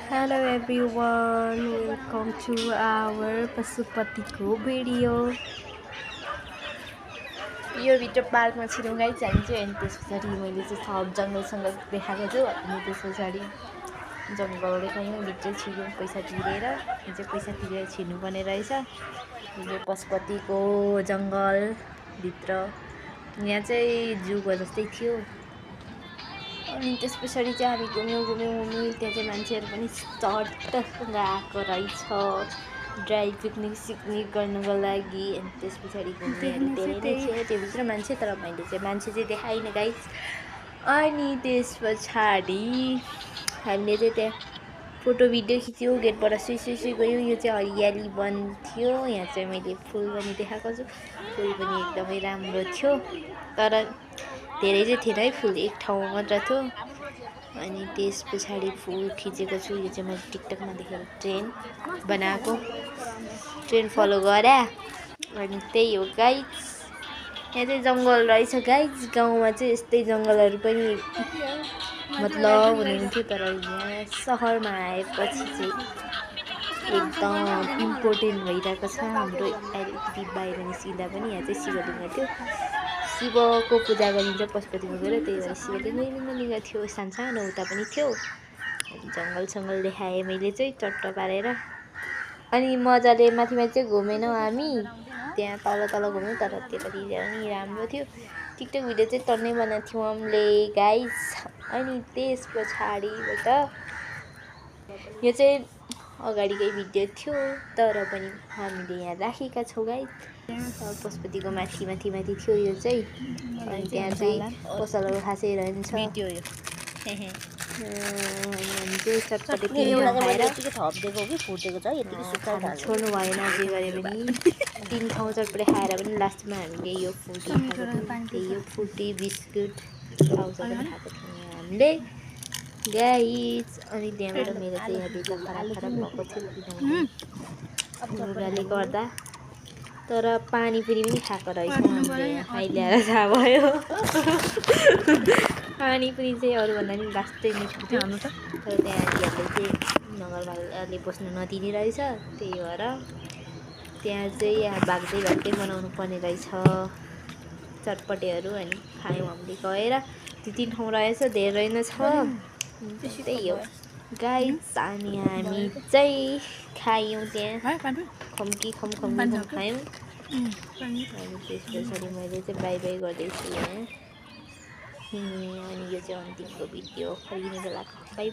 Hello everyone, welcome to our पशुपतिको video. यो video पार्कमा छिरौँ गाइस हामी चाहिँ। अनि त्यस पछाडि मैले चाहिँ सब जङ्गलसँग देखाएको छु। अनि त्यस पछाडि जङ्गल देखायौँ, भित्र छिर्यौँ पैसा तिरेर। यो चाहिँ पैसा तिरेर छिर्नुपर्ने रहेछ। यो पशुपतिको जङ्गलभित्र यहाँ चाहिँ जुको जस्तै थियो। अनि त्यस पछाडि चाहिँ हामी घुम्यौँ। त्यहाँ चाहिँ मान्छेहरू पनि चट्ट गएको रहेछ ड्राई पिकनिक गर्नुको लागि। अनि त्यस पछाडि घुम्नेहरू धेरै नै थियो त्योभित्र मान्छे, तर मैले चाहिँ मान्छे चाहिँ देखाइनँ गाइस। अनि त्यस पछाडि हामीले चाहिँ त्यहाँ फोटो भिडियो खिच्यौँ, गेटबाट सुई गयौँ। यो चाहिँ हरियाली वन थियो। यहाँ चाहिँ मैले फुल पनि देखाएको छु, फुल पनि एकदमै राम्रो थियो, तर धेरै चाहिँ थिएन है, फुल एक ठाउँमा मात्र थियो। अनि त्यस पछाडि फुल खिचेको छु। यो चाहिँ मैले टिकटकमा देखेर ट्रेन बनाएको, ट्रेन फलो गरे। अनि त्यही हो गाइस, यहाँ चाहिँ जङ्गल रहेछ गाइस। गाउँमा चाहिँ यस्तै जङ्गलहरू पनि मतलब हुनुहुन्थ्यो, तर यहाँ सहरमा आएपछि चाहिँ एकदम इम्पोर्टेन्ट भइरहेको छ हाम्रो। अलिकति बाहिर निस्किँदा पनि यहाँ चाहिँ शिवलिङ्ग थियो, शिवको पूजा गरिन्छ पशुपतिमा गएर, त्यही भएर शिवलिङ्ग थियो। सानो उता पनि थियो। जङ्गल देखाएँ मैले चाहिँ चट्ट पारेर। अनि मजाले माथि चाहिँ घुमेनौँ हामी, त्यहाँ तल घुम्यौँ, तर त्यो पनि राम्रो थियो। टिकटक भिडियो चाहिँ तन्नै बनाएको थियौँ हामीले गाइस। अनि त्यस पछाडिबाट यो चाहिँ अगाडिकै भिडियो थियो, तर पनि हामीले यहाँ राखेका छौँ गाइस। पशुपतिको माथि थियो यो चाहिँ। अनि त्यहाँ चाहिँ पसलहरू खासै रहन्छ। हामी चाहिँ चटपटे छोड्नु भएन, जे गरे पनि 3 ठाउँ चटपटे खाएर पनि लास्टमा हामीले यो फ्रुटी बिस्कुट पाउचहरू खाएको थियौँ हामीले गाइस। अनि त्यहाँबाट मेरो चाहिँ यहाँ बेचा खराब भएको थियो किनभने गर्दा, तर पानीपुरी पनि खाएको रहेछ हामीले। अहिले आएर थाहा भयो पानीपुरी चाहिँ अरूभन्दा पनि लास्टै मिठो थियो, तर त्यहाँ आन्टीहरूले चाहिँ नगरपालिकाले बस्नु नदिने रहेछ, त्यही भएर त्यहाँ चाहिँ भाग्दै बनाउनु पर्ने रहेछ चटपटेहरू। अनि खायौँ हामीले गएर, 2-3 ठाउँ रहेछ, धेरै नै छ। त्यही हो गाइस। अनि हामी चाहिँ खायौँ त्यहाँ खम खायौँ। अनि त्यस पछाडि मैले चाहिँ बाई गर्दैछु यहाँ। अनि यो चाहिँ अन्तिमको भिडियो फर्किने बेलाको। बाई